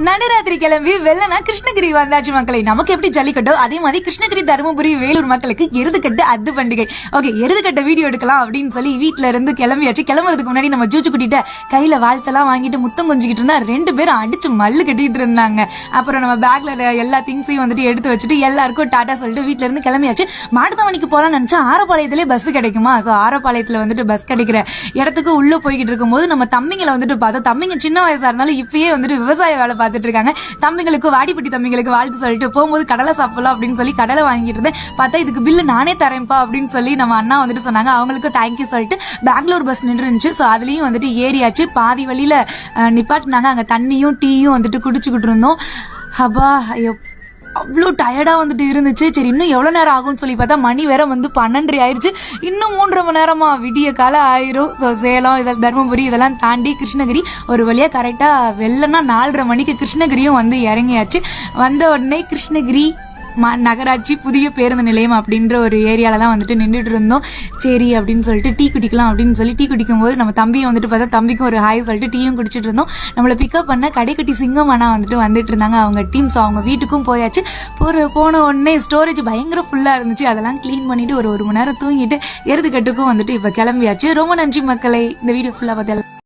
நடுராத்திரி கிளம்பி வெள்ளனா கிருஷ்ணகிரி வந்தாச்சு மக்களை. நமக்கு எப்படி ஜல்லிக்கட்டோ அதே மாதிரி கிருஷ்ணகிரி, தருமபுரி, வேலூர் மக்களுக்கு எருதுக்கட்டு அது பண்டிகை. ஓகே, எருதுக்கட்டை வீடியோ எடுக்கலாம் அப்படின்னு சொல்லி வீட்டுல இருந்து கிளம்பியாச்சு. கிளம்புறதுக்கு முன்னாடி நம்ம ஜூச்சு குட்டிட்ட கையில வாழ்த்தெல்லாம் வாங்கிட்டு முத்தம் கொஞ்சிக்கிட்டு இருந்தா 2 பேரும் அடிச்சு மல்லு கட்டிட்டு இருந்தாங்க. அப்புறம் நம்ம பேக்ல எல்லா திங்ஸையும் வந்துட்டு எடுத்து வச்சுட்டு எல்லாருக்கும் டாட்டா சொல்லிட்டு வீட்டுல இருந்து கிளம்பியாச்சு. மாட்டுத்தாவணிக்கு போலாம்னு நினைச்சா ஆரப்பாளையத்திலே பஸ் கிடைக்குமா? ஸோ ஆரப்பாளையத்துல வந்துட்டு பஸ் கிடைக்கிற இடத்துக்கு உள்ள போய்கிட்டு இருக்கும்போது நம்ம தம்பிங்களை வந்துட்டு பார்த்தோம். தம்பிங்க சின்ன வயசா இருந்தாலும் இப்பயே வந்துட்டு விவசாய வேலை பார்த்துட்டு இருக்காங்க. தம்பிங்களுக்கு, வாடிப்பட்டி தம்பிங்களுக்கு வாழ்த்து சொல்லிட்டு போகும்போது கடலை சாப்பிடலாம் அப்படின்னு சொல்லி கடலை வாங்கிட்டு இருந்தேன். பார்த்தா இதுக்கு பில்லு நானே தரேன்ப்பா அப்படின்னு சொல்லி நம்ம அண்ணா வந்துட்டு சொன்னாங்க. அவங்களுக்கு தேங்க்யூ சொல்லிட்டு பெங்களூர் பஸ் நின்று இருந்துச்சு. ஸோ அதுலயும் வந்துட்டு ஏறியாச்சு. பாதி வழியில நிப்பாட்டினாங்க. அங்கே தண்ணியும் டீயும் வந்துட்டு குடிச்சுக்கிட்டு இருந்தோம். அப்பா அவ்வளோ டயர்டா வந்துட்டு இருந்துச்சு. சரி, இன்னும் எவ்வளோ நேரம் ஆகும்னு சொல்லி பார்த்தா மணி வேற வந்து 12:30 ஆயிடுச்சு. இன்னும் 3.5 மணி நேரமா விடிய காலம் ஆயிரும். ஸோ சேலம், இதெல்லாம் தருமபுரி இதெல்லாம் தாண்டி கிருஷ்ணகிரி ஒரு வழியா கரெக்டா வெள்ளனா 4:30 மணிக்கு கிருஷ்ணகிரியும் வந்து இறங்கியாச்சு. வந்த உடனே கிருஷ்ணகிரி நகராட்சி புதிய பேருந்து நிலையம் அப்படின்ற ஒரு ஏரியால தான் வந்துட்டு நின்றுட்டு இருந்தோம். சரி அப்படின்னு சொல்லிட்டு டீ குடிக்கலாம் அப்படின்னு சொல்லி டீ குடிக்கும் போது நம்ம தம்பியும் வந்துட்டு பார்த்தா தம்பிக்கும் ஒரு ஹாய் சொல்லிட்டு டீயும் குடிச்சிட்டு இருந்தோம். நம்மளை பிக்கப் பண்ண கடைக்கட்டி சிங்கம் அண்ணா வந்துட்டு இருந்தாங்க அவங்க டீம். ஸோ அவங்க வீட்டுக்கும் போயாச்சு. போன உடனே ஸ்டோரேஜ் பயங்கர ஃபுல்லா இருந்துச்சு. அதெல்லாம் கிளீன் பண்ணிட்டு ஒரு மணி நேரம் தூங்கிட்டு எருதுக்கட்டுக்கும் வந்துட்டு இப்ப கிளம்பியாச்சு. ரொம்ப நன்றி மக்களை, இந்த வீடியோ ஃபுல்லா பார்த்து